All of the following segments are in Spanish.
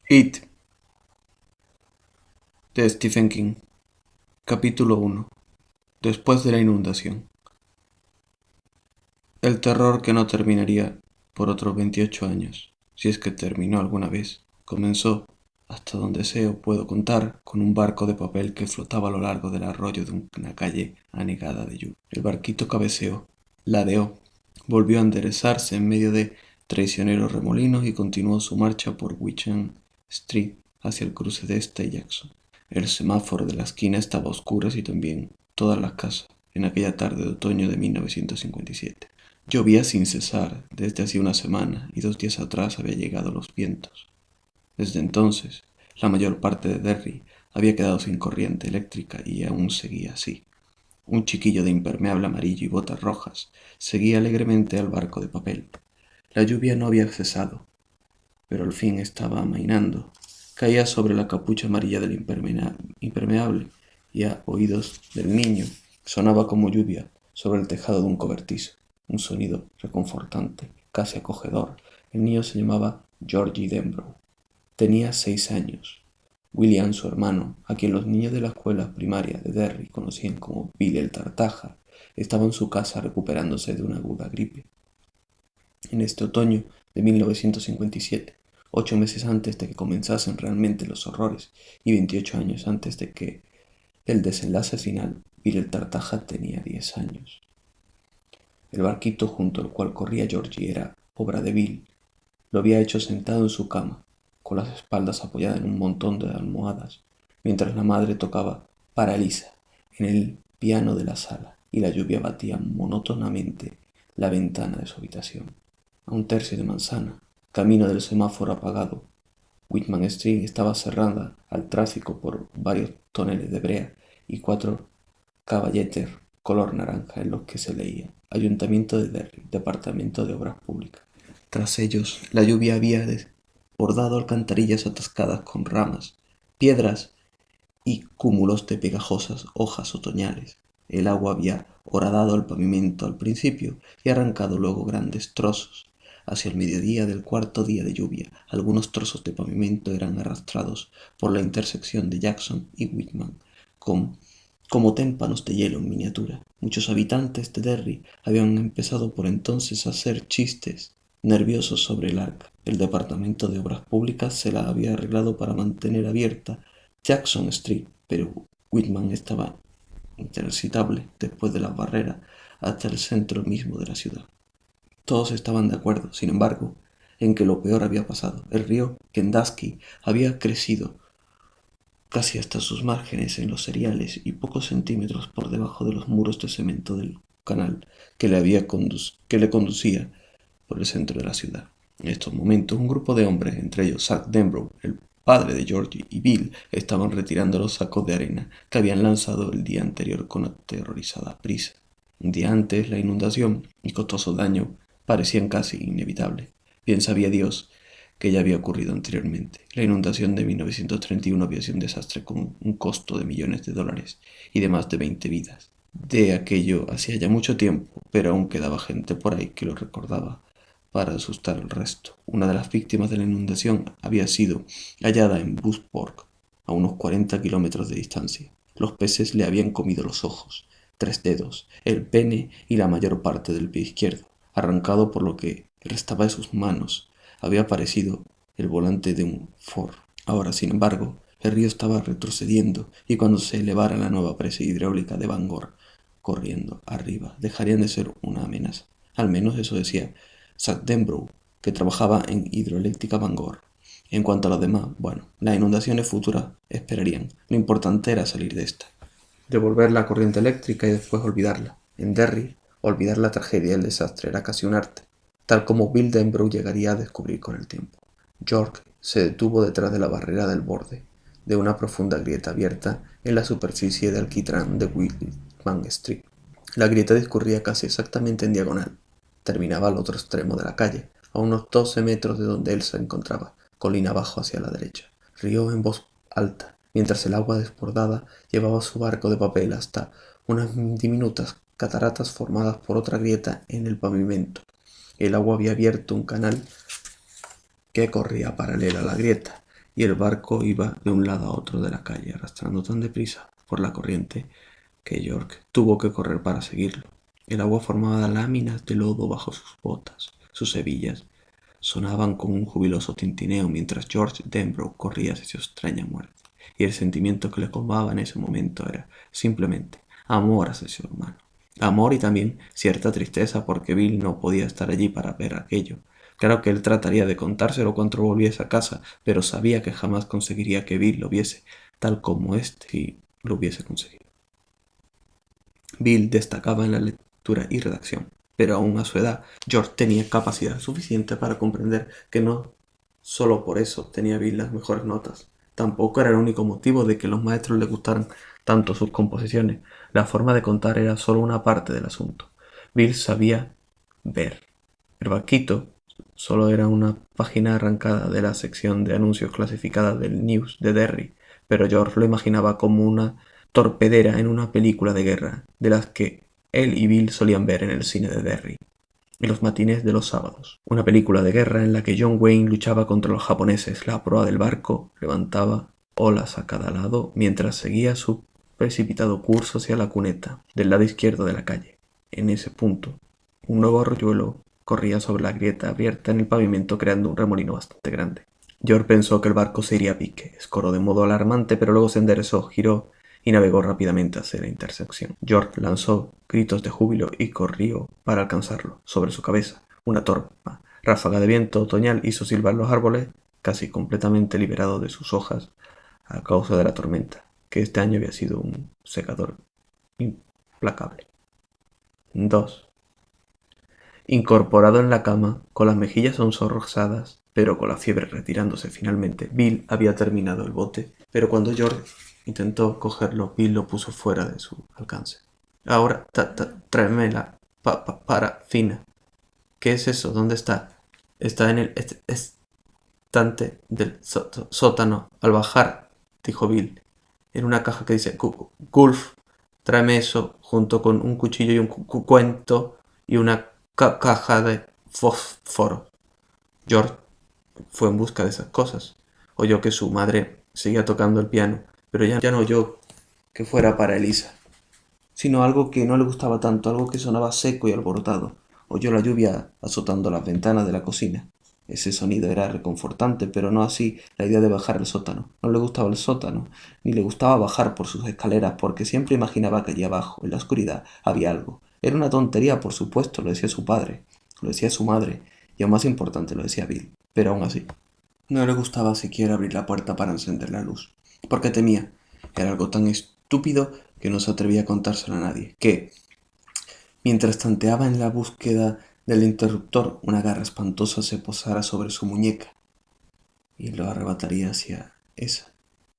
It, de Stephen King. Capítulo 1. Después de la inundación. El terror que no terminaría por otros 28 años, si es que terminó alguna vez, comenzó, hasta donde sé o puedo contar, con un barco de papel que flotaba a lo largo del arroyo de una calle anegada de lluvia. El barquito cabeceó, ladeó, volvió a enderezarse en medio de traicioneros remolinos y continuó su marcha por Wickham Street hacia el cruce de esta y Jackson. El semáforo de la esquina estaba a oscuras y también todas las casas en aquella tarde de otoño de 1957. Llovía sin cesar desde hacía una semana y 2 días atrás había llegado los vientos. Desde entonces, la mayor parte de Derry había quedado sin corriente eléctrica y aún seguía así. Un chiquillo de impermeable amarillo y botas rojas seguía alegremente al barco de papel. La lluvia no había cesado, pero al fin estaba amainando. Caía sobre la capucha amarilla del impermeable y a oídos del niño sonaba como lluvia sobre el tejado de un cobertizo. Un sonido reconfortante, casi acogedor. El niño se llamaba Georgie Denbrough. Tenía 6 años. William, su hermano, a quien los niños de la escuela primaria de Derry conocían como Bill el Tartaja, estaba en su casa recuperándose de una aguda gripe. En este otoño de 1957, 8 meses antes de que comenzasen realmente los horrores y 28 años antes de que el desenlace final, Bill el Tartaja tenía 10 años. El barquito junto al cual corría Georgie era obra de Bill. Lo había hecho sentado en su cama, con las espaldas apoyadas en un montón de almohadas, mientras la madre tocaba para Elisa en el piano de la sala y la lluvia batía monótonamente la ventana de su habitación. A un tercio de manzana, camino del semáforo apagado, Whitman Street estaba cerrada al tráfico por varios toneles de brea y 4 caballetes color naranja en los que se leía Ayuntamiento de Derry, Departamento de Obras Públicas. Tras ellos, la lluvia había desbordado alcantarillas atascadas con ramas, piedras y cúmulos de pegajosas hojas otoñales. El agua había horadado el pavimento al principio y arrancado luego grandes trozos. Hacia el mediodía del cuarto día de lluvia, algunos trozos de pavimento eran arrastrados por la intersección de Jackson y Whitman, como témpanos de hielo en miniatura. Muchos habitantes de Derry habían empezado por entonces a hacer chistes nerviosos sobre el arca. El Departamento de Obras Públicas se la había arreglado para mantener abierta Jackson Street, pero Whitman estaba intransitable después de la barrera hasta el centro mismo de la ciudad. Todos estaban de acuerdo, sin embargo, en que lo peor había pasado. El río Kenduskeag había crecido casi hasta sus márgenes en los cereales y pocos centímetros por debajo de los muros de cemento del canal que le conducía por el centro de la ciudad. En estos momentos, un grupo de hombres, entre ellos Zack Denbrough, el padre de Georgie, y Bill, estaban retirando los sacos de arena que habían lanzado el día anterior con aterrorizada prisa. Un día antes, la inundación y costoso daño parecían casi inevitables. Bien sabía Dios que ya había ocurrido anteriormente. La inundación de 1931 había sido un desastre con un costo de millones de dólares y de más de 20 vidas. De aquello hacía ya mucho tiempo, pero aún quedaba gente por ahí que lo recordaba para asustar al resto. Una de las víctimas de la inundación había sido hallada en Busport, a unos 40 kilómetros de distancia. Los peces le habían comido los ojos, 3 dedos, el pene y la mayor parte del pie izquierdo, arrancado por lo que restaba de sus manos. Había aparecido el volante de un Ford. Ahora, sin embargo, el río estaba retrocediendo y cuando se elevara la nueva presa hidráulica de Bangor, corriendo arriba, dejarían de ser una amenaza. Al menos eso decía Zack Denbrough, que trabajaba en Hidroeléctrica Bangor. En cuanto a los demás, bueno, las inundaciones futuras esperarían. Lo importante era salir de esta. Devolver la corriente eléctrica y después olvidarla. En Derry, olvidar la tragedia y el desastre era casi un arte, tal como Bill Denbrough llegaría a descubrir con el tiempo. York se detuvo detrás de la barrera del borde de una profunda grieta abierta en la superficie de alquitrán de Whitman Street. La grieta discurría casi exactamente en diagonal. Terminaba al otro extremo de la calle, a unos 12 metros de donde él se encontraba, colina abajo hacia la derecha. Rió en voz alta, mientras el agua desbordada llevaba su barco de papel hasta unas diminutas cataratas formadas por otra grieta en el pavimento. El agua había abierto un canal que corría paralela a la grieta y el barco iba de un lado a otro de la calle, arrastrando tan deprisa por la corriente que York tuvo que correr para seguirlo. El agua formaba láminas de lodo bajo sus botas. Sus hebillas sonaban con un jubiloso tintineo mientras George Denbrough corría hacia su extraña muerte. Y el sentimiento que le colmaba en ese momento era simplemente amor hacia su hermano. Amor y también cierta tristeza porque Bill no podía estar allí para ver aquello. Claro que él trataría de contárselo cuando volviese a casa, pero sabía que jamás conseguiría que Bill lo viese tal como éste sí lo hubiese conseguido. Bill destacaba en la lectura y redacción, pero aún a su edad, George tenía capacidad suficiente para comprender que no solo por eso tenía Bill las mejores notas. Tampoco era el único motivo de que los maestros le gustaran tanto sus composiciones. La forma de contar era solo una parte del asunto. Bill sabía ver. El barquito solo era una página arrancada de la sección de anuncios clasificada del News de Derry, pero George lo imaginaba como una torpedera en una película de guerra, de las que él y Bill solían ver en el cine de Derry, en los matines de los sábados. Una película de guerra en la que John Wayne luchaba contra los japoneses. La proa del barco levantaba olas a cada lado mientras seguía su precipitado curso hacia la cuneta, del lado izquierdo de la calle. En ese punto, un nuevo arroyuelo corría sobre la grieta abierta en el pavimento creando un remolino bastante grande. George pensó que el barco se iría a pique, escoró de modo alarmante, pero luego se enderezó, giró y navegó rápidamente hacia la intersección. George lanzó gritos de júbilo y corrió para alcanzarlo. Sobre su cabeza, una torpa ráfaga de viento otoñal hizo silbar los árboles, casi completamente liberados de sus hojas a causa de la tormenta, que este año había sido un secador implacable. 2. Incorporado en la cama, con las mejillas sonrosadas, pero con la fiebre retirándose finalmente, Bill había terminado el bote, pero cuando George intentó cogerlo, Bill lo puso fuera de su alcance. Ahora, tráeme la parafina. ¿Qué es eso? ¿Dónde está? Está en el estante del sótano. Al bajar, dijo Bill, en una caja que dice Gulf. Tráeme eso junto con un cuchillo y un cuento y una caja de fósforo. George fue en busca de esas cosas. Oyó que su madre seguía tocando el piano, pero ya no oyó que fuera para Elisa, sino algo que no le gustaba tanto, algo que sonaba seco y alborotado. Oyó la lluvia azotando las ventanas de la cocina. Ese sonido era reconfortante, pero no así la idea de bajar al sótano. No le gustaba el sótano, ni le gustaba bajar por sus escaleras, porque siempre imaginaba que allí abajo, en la oscuridad, había algo. Era una tontería, por supuesto, lo decía su padre, lo decía su madre, y aún más importante, lo decía Bill. Pero aún así, no le gustaba siquiera abrir la puerta para encender la luz, porque temía. Era algo tan estúpido que no se atrevía a contárselo a nadie. Que, mientras tanteaba en la búsqueda del interruptor, una garra espantosa se posara sobre su muñeca y lo arrebataría hacia esa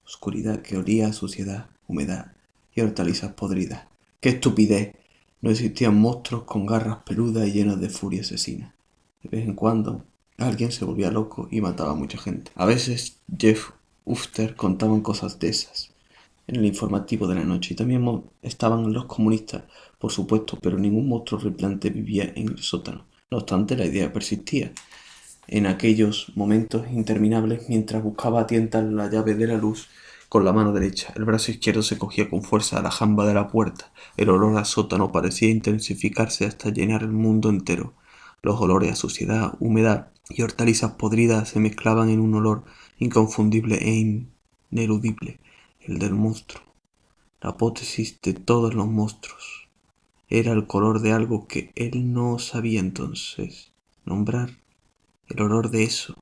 oscuridad que olía a suciedad, humedad y hortalizas podridas. ¡Qué estupidez! No existían monstruos con garras peludas y llenos de furia asesina. De vez en cuando, alguien se volvía loco y mataba a mucha gente. A veces Jeff Ufter contaban cosas de esas en el informativo de la noche, y también estaban los comunistas, por supuesto, pero ningún monstruo horripilante vivía en el sótano. No obstante, la idea persistía. En aquellos momentos interminables, mientras buscaba a tientas la llave de la luz con la mano derecha, el brazo izquierdo se cogía con fuerza a la jamba de la puerta. El olor a sótano parecía intensificarse hasta llenar el mundo entero. Los olores a suciedad, humedad y hortalizas podridas se mezclaban en un olor inconfundible e ineludible, el del monstruo. La hipótesis de todos los monstruos. Era el color de algo que él no sabía entonces nombrar. El olor de eso,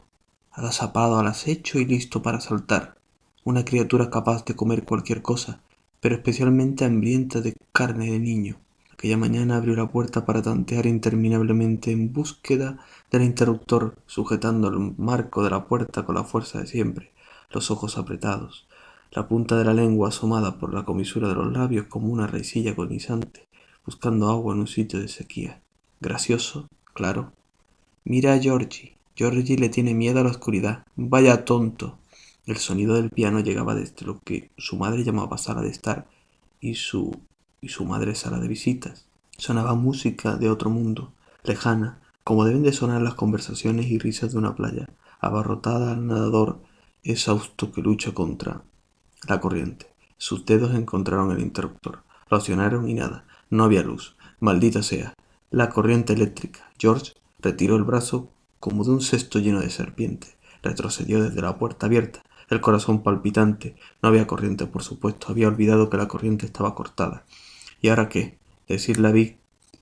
agazapado al acecho y listo para saltar. Una criatura capaz de comer cualquier cosa, pero especialmente hambrienta de carne de niño. Aquella mañana abrió la puerta para tantear interminablemente en búsqueda del interruptor, sujetando el marco de la puerta con la fuerza de siempre, los ojos apretados, la punta de la lengua asomada por la comisura de los labios como una raicilla agonizante, buscando agua en un sitio de sequía. Gracioso, claro. Mira a Georgie. Georgie le tiene miedo a la oscuridad. Vaya tonto. El sonido del piano llegaba desde lo que su madre llamaba sala de estar y su madre sala de visitas. Sonaba música de otro mundo, lejana, como deben de sonar las conversaciones y risas de una playa, abarrotada al nadador exhausto que lucha contra la corriente. Sus dedos encontraron el interruptor. Lo accionaron y nada. No había luz. Maldita sea. La corriente eléctrica. George retiró el brazo como de un cesto lleno de serpientes. Retrocedió desde la puerta abierta, el corazón palpitante. No había corriente, por supuesto. Había olvidado que la corriente estaba cortada. ¿Y ahora qué? Decirle a Vic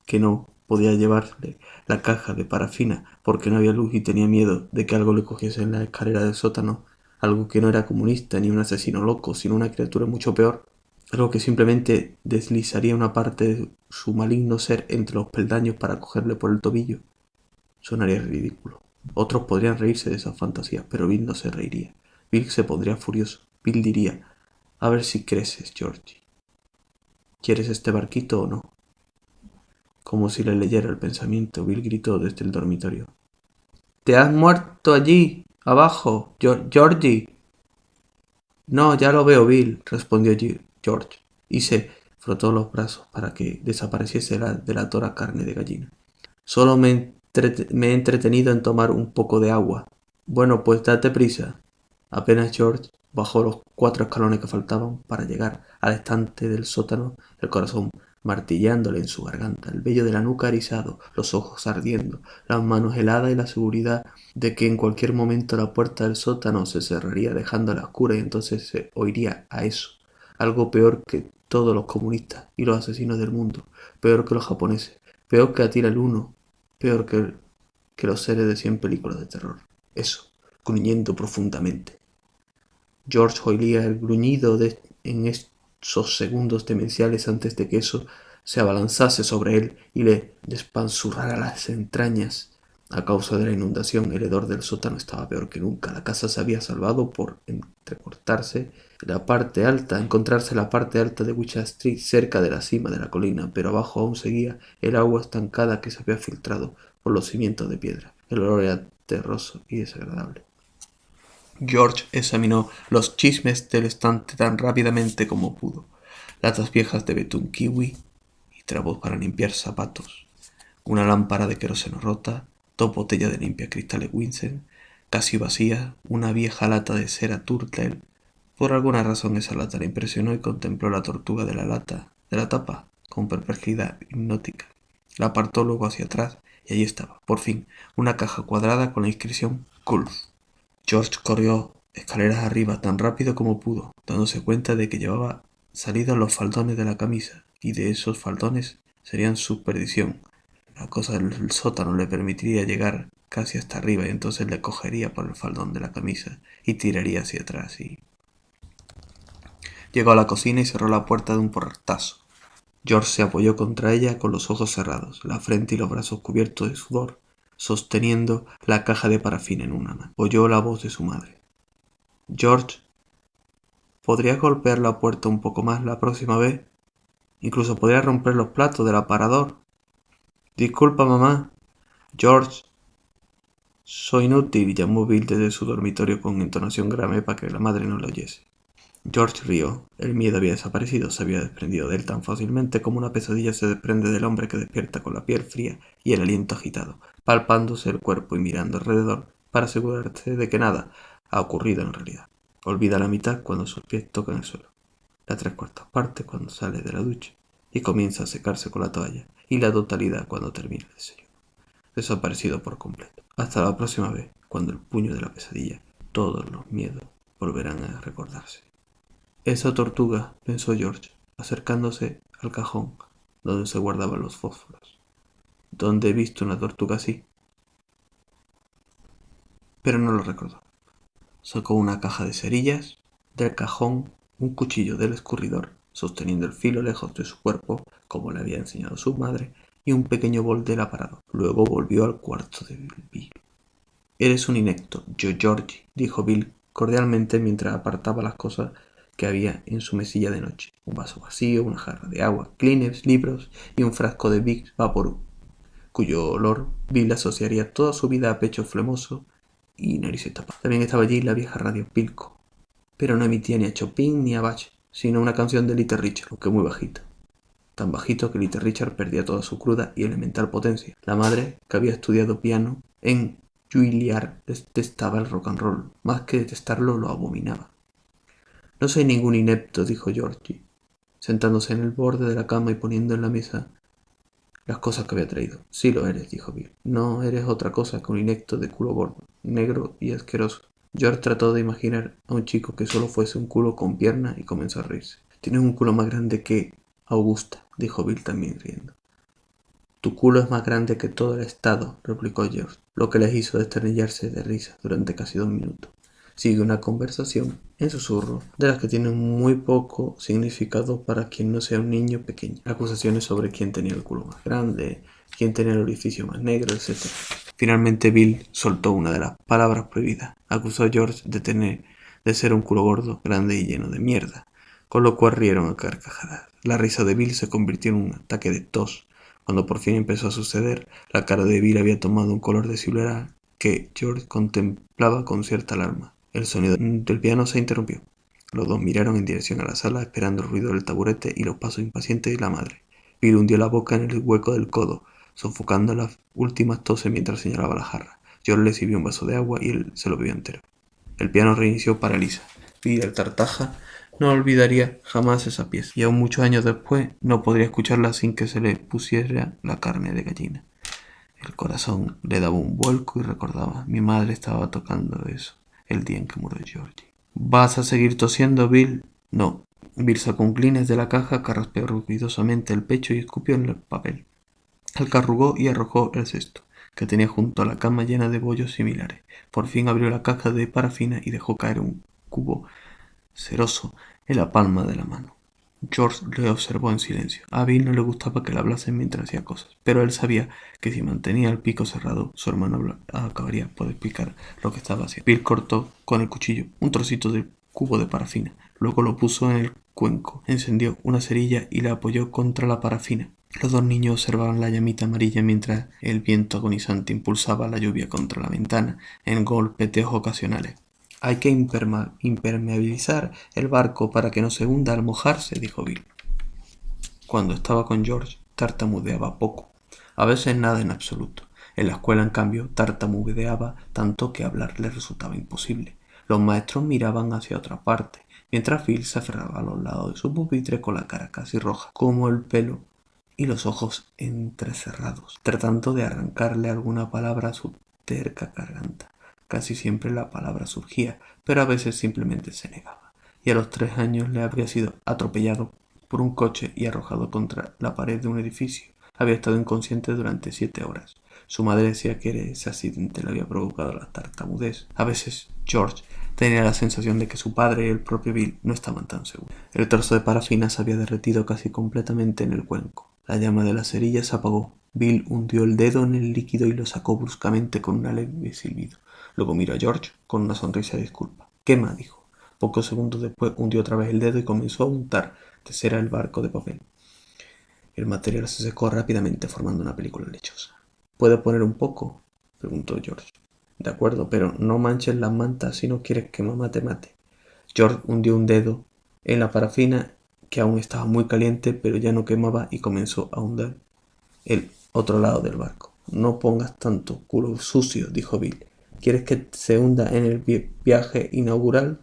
que no podía llevarle la caja de parafina porque no había luz y tenía miedo de que algo le cogiese en la escalera del sótano. Algo que no era comunista ni un asesino loco, sino una criatura mucho peor. Algo que simplemente deslizaría una parte de su maligno ser entre los peldaños para cogerle por el tobillo. Sonaría ridículo. Otros podrían reírse de esas fantasías, pero Bill no se reiría. Bill se pondría furioso. Bill diría: a ver si creces, Georgie. ¿Quieres este barquito o no? Como si le leyera el pensamiento, Bill gritó desde el dormitorio: ¡te has muerto allí, abajo, Georgie! No, ya lo veo, Bill, respondió George, y se frotó los brazos para que desapareciese la delatora carne de gallina. Solo me he entretenido en tomar un poco de agua. Bueno, pues date prisa. Apenas George bajó los 4 escalones que faltaban para llegar al estante del sótano, el corazón martillándole en su garganta, el vello de la nuca erizado, los ojos ardiendo, las manos heladas y la seguridad de que en cualquier momento la puerta del sótano se cerraría dejándola oscura y entonces se oiría a eso, algo peor que todos los comunistas y los asesinos del mundo, peor que los japoneses, peor que Attila el Uno, peor que los seres de 100 películas de terror. Eso, gruñendo profundamente. George oía el gruñido en esos segundos demenciales antes de que eso se abalanzase sobre él y le despanzurrara las entrañas. A causa de la inundación, el hedor del sótano estaba peor que nunca. La casa se había salvado por encontrarse la parte alta de Wisha Street cerca de la cima de la colina, pero abajo aún seguía el agua estancada que se había filtrado por los cimientos de piedra. El olor era terroso y desagradable. George examinó los chismes del estante tan rápidamente como pudo. Latas viejas de betún kiwi y trapos para limpiar zapatos, una lámpara de queroseno rota, 2 botellas de limpia cristales Winston, casi vacía, una vieja lata de cera Turtle. Por alguna razón esa lata le impresionó y contempló la tortuga de la tapa, con perplejidad hipnótica. La apartó luego hacia atrás y allí estaba, por fin, una caja cuadrada con la inscripción Gulf. George corrió escaleras arriba tan rápido como pudo, dándose cuenta de que llevaba salidos los faldones de la camisa, y de esos faldones serían su perdición. La cosa del sótano le permitiría llegar casi hasta arriba y entonces le cogería por el faldón de la camisa y tiraría hacia atrás y... Llegó a la cocina y cerró la puerta de un portazo. George se apoyó contra ella con los ojos cerrados, la frente y los brazos cubiertos de sudor, sosteniendo la caja de parafina en una mano. Oyó la voz de su madre. George, ¿podrías golpear la puerta un poco más la próxima vez? Incluso podría romper los platos del aparador. Disculpa, mamá. George. Soy inútil, llamó Bill desde su dormitorio con entonación grave para que la madre no le oyese. George rió. El miedo había desaparecido, se había desprendido de él tan fácilmente como una pesadilla se desprende del hombre que despierta con la piel fría y el aliento agitado, palpándose el cuerpo y mirando alrededor para asegurarse de que nada ha ocurrido en realidad. Olvida la mitad cuando sus pies tocan el suelo, la 3/4 parte cuando sale de la ducha y comienza a secarse con la toalla, y la totalidad cuando termina el desayuno. Desaparecido por completo. Hasta la próxima vez, cuando el puño de la pesadilla, todos los miedos volverán a recordarse. Esa tortuga, pensó George, acercándose al cajón donde se guardaban los fósforos. ¿Dónde he visto una tortuga así? Pero no lo recordó. Sacó una caja de cerillas del cajón, un cuchillo del escurridor, sosteniendo el filo lejos de su cuerpo, como le había enseñado su madre, y un pequeño bol del aparador. Luego volvió al cuarto de Bill. Eres un inepto, Georgie, dijo Bill cordialmente mientras apartaba las cosas que había en su mesilla de noche: un vaso vacío, una jarra de agua, Kleenex, libros y un frasco de Vicks Vaporub, cuyo olor Bill asociaría toda su vida a pecho flemoso y narices tapadas. También estaba allí la vieja radio Pilco, pero no emitía ni a Chopin ni a Bach, sino una canción de Little Richard, aunque muy bajito. Tan bajito que Little Richard perdía toda su cruda y elemental potencia. La madre, que había estudiado piano en Juilliard detestaba el rock and roll. Más que detestarlo, lo abominaba. No soy ningún inepto, dijo Georgie, sentándose en el borde de la cama y poniendo en la mesa las cosas que había traído. Sí lo eres, dijo Bill. No eres otra cosa que un inepto de culo gordo, negro y asqueroso. George trató de imaginar a un chico que solo fuese un culo con piernas y comenzó a reírse. Tienes un culo más grande que Augusta, dijo Bill también riendo. Tu culo es más grande que todo el estado, replicó George, lo que les hizo desternillarse de risa durante casi 2 minutos. Sigue una conversación en susurro, de las que tienen muy poco significado para quien no sea un niño pequeño. Acusaciones sobre quién tenía el culo más grande, quién tenía el orificio más negro, etc. Finalmente Bill soltó una de las palabras prohibidas. Acusó a George de ser un culo gordo, grande y lleno de mierda, con lo cual rieron a carcajadas. La risa de Bill se convirtió en un ataque de tos. Cuando por fin empezó a suceder, la cara de Bill había tomado un color de ciruela que George contemplaba con cierta alarma. El sonido del piano se interrumpió. Los dos miraron en dirección a la sala, esperando el ruido del taburete y los pasos impacientes de la madre. Bill hundió la boca en el hueco del codo, sofocando las últimas toses mientras señalaba la jarra. George le sirvió un vaso de agua y él se lo bebió entero. El piano reinició para Lisa. Bill, el tartaja, no olvidaría jamás esa pieza, y aún muchos años después no podría escucharla sin que se le pusiera la carne de gallina. El corazón le daba un vuelco y recordaba, mi madre estaba tocando eso el día en que murió Georgie. ¿Vas a seguir tosiendo, Bill? No. Bill sacó un Kleenex de la caja, carraspeó ruidosamente el pecho y escupió en el papel. Alcarrugó y arrojó el cesto, que tenía junto a la cama llena de bollos similares. Por fin abrió la caja de parafina y dejó caer un cubo ceroso en la palma de la mano. George le observó en silencio. A Bill no le gustaba que le hablasen mientras hacía cosas, pero él sabía que si mantenía el pico cerrado, su hermano acabaría por explicar lo que estaba haciendo. Bill cortó con el cuchillo un trocito del cubo de parafina, luego lo puso en el cuenco, encendió una cerilla y la apoyó contra la parafina. Los dos niños observaban la llamita amarilla mientras el viento agonizante impulsaba la lluvia contra la ventana en golpeteos ocasionales. Hay que impermeabilizar el barco para que no se hunda al mojarse, dijo Bill. Cuando estaba con George, tartamudeaba poco. A veces nada en absoluto. En la escuela, en cambio, tartamudeaba tanto que hablar le resultaba imposible. Los maestros miraban hacia otra parte, mientras Bill se aferraba a los lados de su pupitre con la cara casi roja, como el pelo, y los ojos entrecerrados, tratando de arrancarle alguna palabra a su terca garganta. Casi siempre la palabra surgía, pero a veces simplemente se negaba. Y a los 3 años le habría sido atropellado por un coche y arrojado contra la pared de un edificio. Había estado inconsciente durante 7 horas. Su madre decía que ese accidente le había provocado la tartamudez. A veces George tenía la sensación de que su padre y el propio Bill no estaban tan seguros. El trozo de parafina se había derretido casi completamente en el cuenco. La llama de la cerilla se apagó. Bill hundió el dedo en el líquido y lo sacó bruscamente con un leve silbido. Luego miró a George con una sonrisa de disculpa. «Quema», dijo. Pocos segundos después hundió otra vez el dedo y comenzó a untar de cera el barco de papel. El material se secó rápidamente formando una película lechosa. «¿Puedo poner un poco?», preguntó George. «De acuerdo, pero no manches las mantas si no quieres que mamá te mate». George hundió un dedo en la parafina, que aún estaba muy caliente, pero ya no quemaba, y comenzó a hundir el otro lado del barco. «No pongas tanto culo sucio», dijo Bill. «¿Quieres que se hunda en el viaje inaugural?»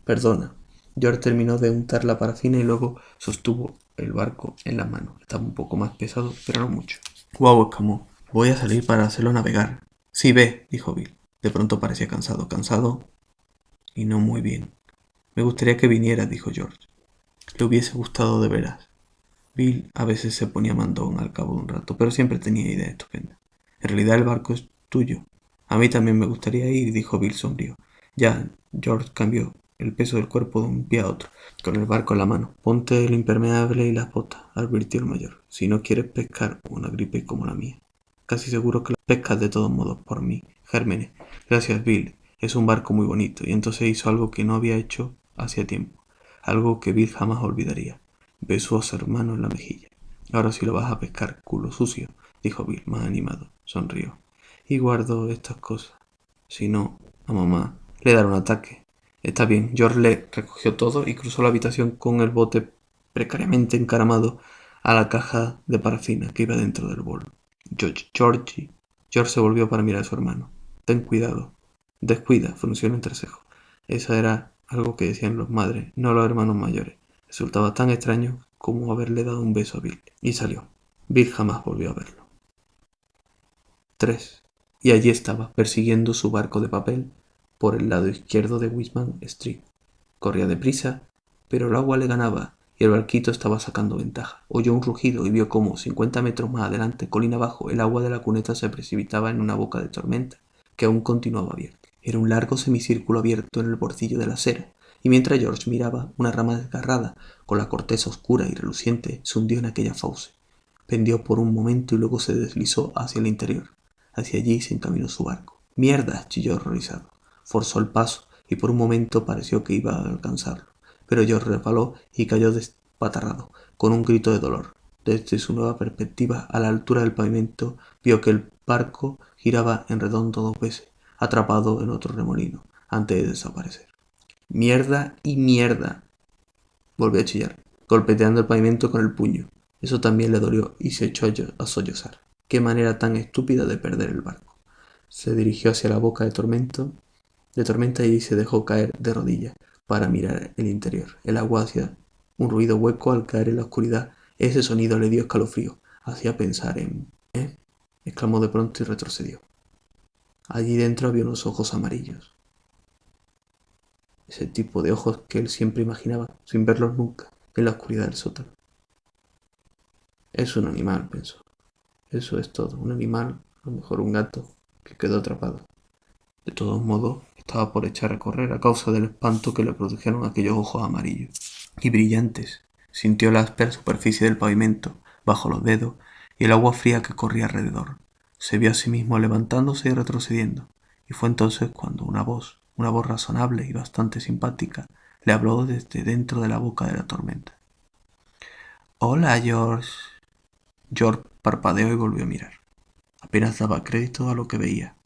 «Perdona». George terminó de untar la parafina y luego sostuvo el barco en la mano. Estaba un poco más pesado, pero no mucho. «Guau», exclamó. «Voy a salir para hacerlo navegar». «Sí, ve», dijo Bill. De pronto parecía cansado y no muy bien. «Me gustaría que vinieras», dijo George. Le hubiese gustado de veras. Bill a veces se ponía mandón al cabo de un rato, pero siempre tenía ideas estupendas. «En realidad el barco es tuyo». «A mí también me gustaría ir», dijo Bill sombrío. «Ya», George cambió el peso del cuerpo de un pie a otro, con el barco en la mano. «Ponte el impermeable y las botas», advirtió el mayor, «si no quieres pescar una gripe como la mía». «Casi seguro que la pescas de todos modos por mí, Gérmenes». «Gracias, Bill. Es un barco muy bonito». Y entonces hizo algo que no había hecho hacía tiempo, algo que Bill jamás olvidaría. Besó a su hermano en la mejilla. «Ahora sí lo vas a pescar, culo sucio», dijo Bill, más animado. Sonrió. «Y guardo estas cosas. Si no, a mamá le dará un ataque». «Está bien». George le recogió todo y cruzó la habitación con el bote precariamente encaramado a la caja de parafina que iba dentro del bol. George se volvió para mirar a su hermano. Ten cuidado. Descuida, frunció el entrecejo. Esa era algo que decían los madres, no los hermanos mayores. Resultaba tan extraño como haberle dado un beso a Bill. Y salió. Bill jamás volvió a verlo. 3. Y allí estaba, persiguiendo su barco de papel por el lado izquierdo de Wisman Street. Corría deprisa, pero el agua le ganaba y el barquito estaba sacando ventaja. Oyó un rugido y vio cómo, 50 metros más adelante, colina abajo, el agua de la cuneta se precipitaba en una boca de tormenta que aún continuaba abierta. Era un largo semicírculo abierto en el bordillo de la acera, y mientras George miraba, una rama desgarrada, con la corteza oscura y reluciente, se hundió en aquella fauce. Pendió por un momento y luego se deslizó hacia el interior. Hacia allí se encaminó su barco. ¡Mierda!, chilló horrorizado. Forzó el paso y por un momento pareció que iba a alcanzarlo. Pero George resbaló y cayó despatarrado, con un grito de dolor. Desde su nueva perspectiva, a la altura del pavimento, vio que el barco giraba en redondo 2 veces, atrapado en otro remolino, antes de desaparecer. ¡Mierda y mierda!, volvió a chillar, golpeteando el pavimento con el puño. Eso también le dolió y se echó a sollozar. ¡Qué manera tan estúpida de perder el barco! Se dirigió hacia la boca de tormenta y se dejó caer de rodillas para mirar el interior. El agua hacía un ruido hueco al caer en la oscuridad. Ese sonido le dio escalofrío. Hacía pensar en... ¿Eh? Exclamó de pronto y retrocedió. Allí dentro había unos ojos amarillos. Ese tipo de ojos que él siempre imaginaba, sin verlos nunca, en la oscuridad del sótano. Es un animal, pensó. Eso es todo, un animal, a lo mejor un gato, que quedó atrapado. De todos modos, estaba por echar a correr a causa del espanto que le produjeron aquellos ojos amarillos y brillantes. Sintió la áspera superficie del pavimento bajo los dedos y el agua fría que corría alrededor. Se vio a sí mismo levantándose y retrocediendo, y fue entonces cuando una voz razonable y bastante simpática, le habló desde dentro de la boca de la tormenta. «Hola, George». George parpadeó y volvió a mirar. Apenas daba crédito a lo que veía.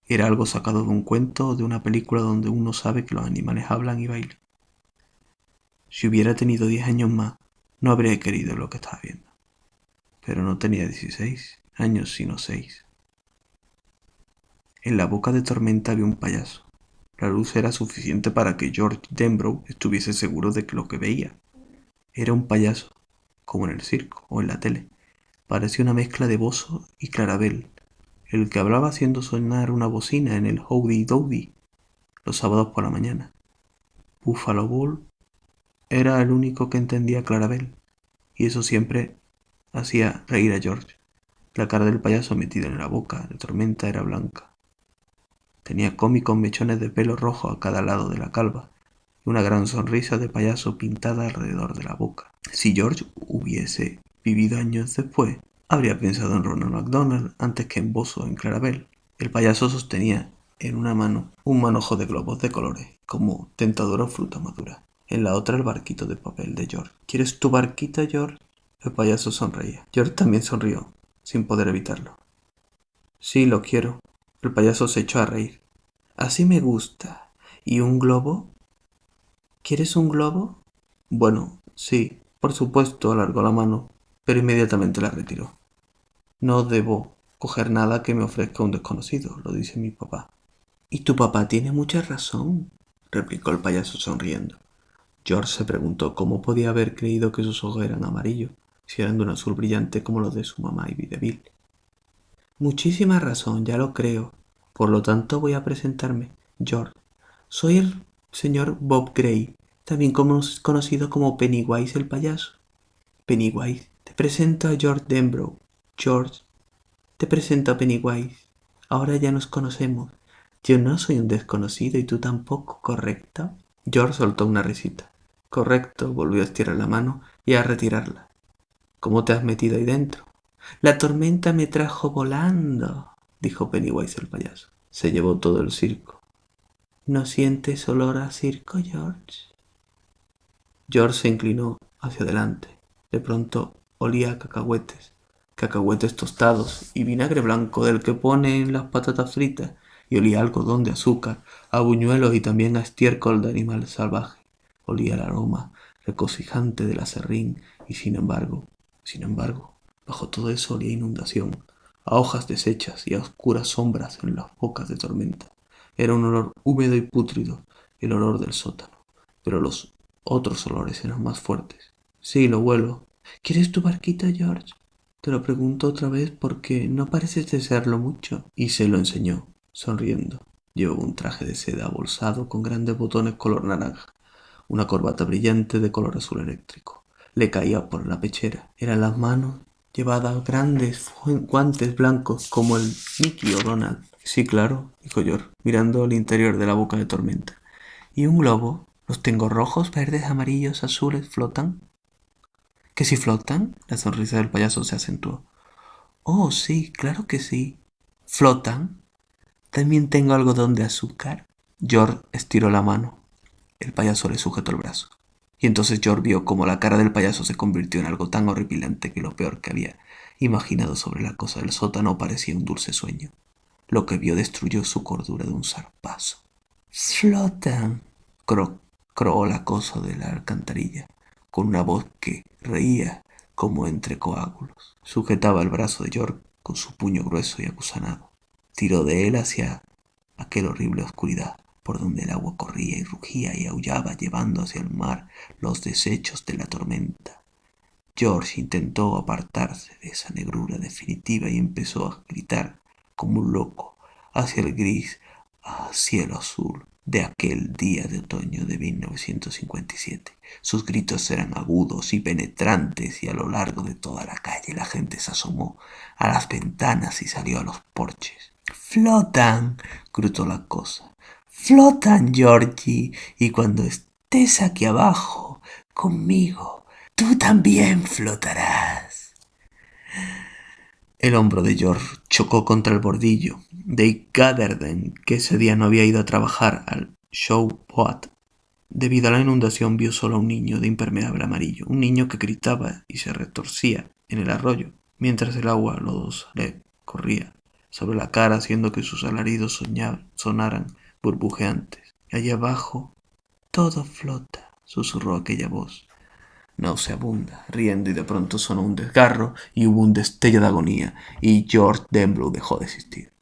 Era algo sacado de un cuento o de una película donde uno sabe que los animales hablan y bailan. Si hubiera tenido 10 años más, no habría querido lo que estaba viendo. Pero no tenía 16 años, sino 6. En la boca de tormenta había un payaso. La luz era suficiente para que George Denbrough estuviese seguro de que lo que veía era un payaso, como en el circo o en la tele. Parecía una mezcla de Bozo y Clarabel, el que hablaba haciendo sonar una bocina en el Howdy Dowdy los sábados por la mañana. Buffalo Bull era el único que entendía Clarabel, y eso siempre hacía reír a George. La cara del payaso metida en la boca de tormenta era blanca. Tenía cómicos mechones de pelo rojo a cada lado de la calva y una gran sonrisa de payaso pintada alrededor de la boca. Si George hubiese vivido años después, habría pensado en Ronald McDonald antes que en Bozo o en Clarabel. El payaso sostenía en una mano un manojo de globos de colores, como tentadora o fruta madura. En la otra el barquito de papel de George. ¿Quieres tu barquito, George? El payaso sonreía. George también sonrió, sin poder evitarlo. Sí, lo quiero. El payaso se echó a reír. Así me gusta. ¿Y un globo? ¿Quieres un globo? Bueno, sí, por supuesto, alargó la mano, pero inmediatamente la retiró. No debo coger nada que me ofrezca un desconocido, lo dice mi papá. Y tu papá tiene mucha razón, replicó el payaso sonriendo. George se preguntó cómo podía haber creído que sus ojos eran amarillos, si eran de un azul brillante como los de su mamá y de Bill. Muchísima razón, ya lo creo. Por lo tanto voy a presentarme. George. Soy el señor Bob Gray, también conocido como Pennywise el payaso. Pennywise, te presento a George Denbrough. George, te presento a Pennywise. Ahora ya nos conocemos. Yo no soy un desconocido y tú tampoco, ¿correcto? George soltó una risita. Correcto, volvió a estirar la mano y a retirarla. ¿Cómo te has metido ahí dentro? La tormenta me trajo volando, dijo Pennywise el payaso. Se llevó todo el circo. ¿No sientes olor a circo, George? George se inclinó hacia adelante. De pronto olía a cacahuetes tostados y vinagre blanco del que ponen las patatas fritas, y olía a algodón de azúcar, a buñuelos y también a estiércol de animal salvaje. Olía el aroma regocijante del aserrín y sin embargo, bajo todo eso olía inundación, a hojas deshechas y a oscuras sombras en las bocas de tormenta. Era un olor húmedo y pútrido, el olor del sótano, pero los otros olores eran más fuertes. Sí, lo huelo. ¿Quieres tu barquita, George? Te lo pregunto otra vez porque no pareces desearlo mucho. Y se lo enseñó, sonriendo. Llevaba un traje de seda abolsado con grandes botones color naranja, una corbata brillante de color azul eléctrico. Le caía por la pechera. Eran las manos llevadas grandes guantes blancos como el Mickey o Donald. Sí, claro, dijo George, mirando al interior de la boca de tormenta. ¿Y un globo? ¿Los tengo rojos, verdes, amarillos, azules? ¿Flotan? ¿Que si flotan? La sonrisa del payaso se acentuó. Oh, sí, claro que sí. ¿Flotan? ¿También tengo algodón de azúcar? George estiró la mano. El payaso le sujetó el brazo. Y entonces George vio cómo la cara del payaso se convirtió en algo tan horripilante que lo peor que había imaginado sobre la cosa del sótano parecía un dulce sueño. Lo que vio destruyó su cordura de un zarpazo. ¡Flotan! Croó la cosa de la alcantarilla, con una voz que reía como entre coágulos. Sujetaba el brazo de George con su puño grueso y acusanado. Tiró de él hacia aquella horrible oscuridad, por donde el agua corría y rugía y aullaba, llevando hacia el mar los desechos de la tormenta. George intentó apartarse de esa negrura definitiva y empezó a gritar como un loco hacia el gris cielo azul de aquel día de otoño de 1957. Sus gritos eran agudos y penetrantes y a lo largo de toda la calle la gente se asomó a las ventanas y salió a los porches. ¡Flotan! Gritó la cosa. ¡Flotan, Georgie! Y cuando estés aquí abajo, conmigo, tú también flotarás. El hombro de George chocó contra el bordillo. Dave Gatherden, que ese día no había ido a trabajar al show boat, debido a la inundación vio solo a un niño de impermeable amarillo, un niño que gritaba y se retorcía en el arroyo, mientras el agua lodosa le corría sobre la cara haciendo que sus alaridos sonaran burbujeantes. Allá abajo todo flota, susurró aquella voz nauseabunda, riendo, y de pronto sonó un desgarro y hubo un destello de agonía, y George Denbrough dejó de existir.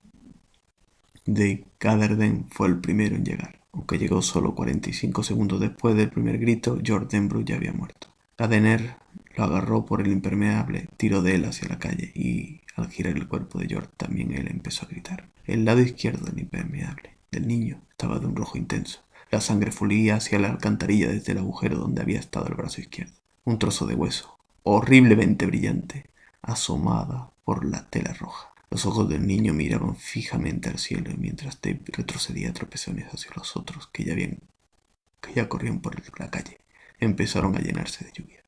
Dave Gatherden fue el primero en llegar. Aunque llegó solo 45 segundos después del primer grito, George Denbrough ya había muerto. Gardner lo agarró por el impermeable, tiró de él hacia la calle y, al girar el cuerpo de George, también él empezó a gritar. El lado izquierdo del impermeable del niño estaba de un rojo intenso. La sangre fluía hacia la alcantarilla desde el agujero donde había estado el brazo izquierdo. Un trozo de hueso, horriblemente brillante, asomaba por la tela roja. Los ojos del niño miraban fijamente al cielo mientras Dave retrocedía a tropezones hacia los otros que ya corrían por la calle. Empezaron a llenarse de lluvia.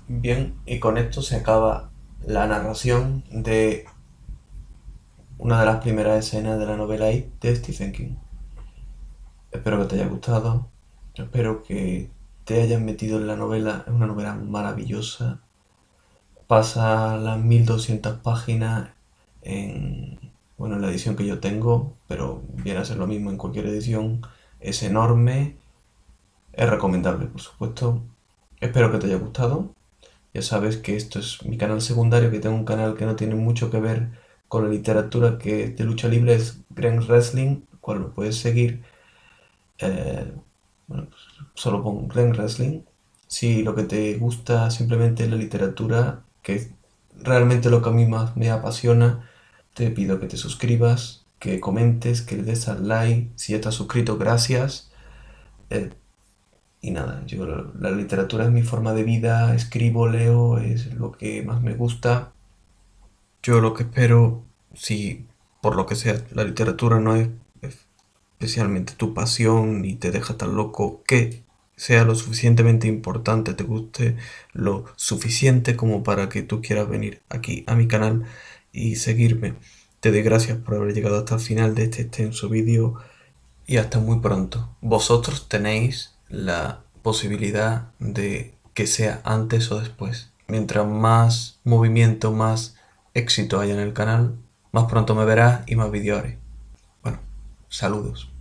Bien, y con esto se acaba la narración de una de las primeras escenas de la novela It de Stephen King. Espero que te haya gustado, espero que te hayas metido en la novela. Es una novela maravillosa. Pasa las 1200 páginas en la edición que yo tengo, pero viene a ser lo mismo en cualquier edición. Es enorme, es recomendable, por supuesto. Espero que te haya gustado. Ya sabes que esto es mi canal secundario, que tengo un canal que no tiene mucho que ver con la literatura que de lucha libre, es Gren Wrestling, cual lo puedes seguir. Pues solo pon Glen Wrestling. Si lo que te gusta simplemente es la literatura, que es realmente lo que a mí más me apasiona, te pido que te suscribas, que comentes, que le des al like. Si ya estás suscrito, gracias. Eh, y nada, yo la literatura es mi forma de vida, escribo, leo, es lo que más me gusta. Yo lo que espero, si por lo que sea la literatura no es especialmente tu pasión y te deja tan loco, que sea lo suficientemente importante, te guste lo suficiente como para que tú quieras venir aquí a mi canal y seguirme. Te doy gracias por haber llegado hasta el final de este extenso vídeo y hasta muy pronto. Vosotros tenéis la posibilidad de que sea antes o después. Mientras más movimiento, más éxito haya en el canal, más pronto me verás y más vídeos haré. Bueno, saludos.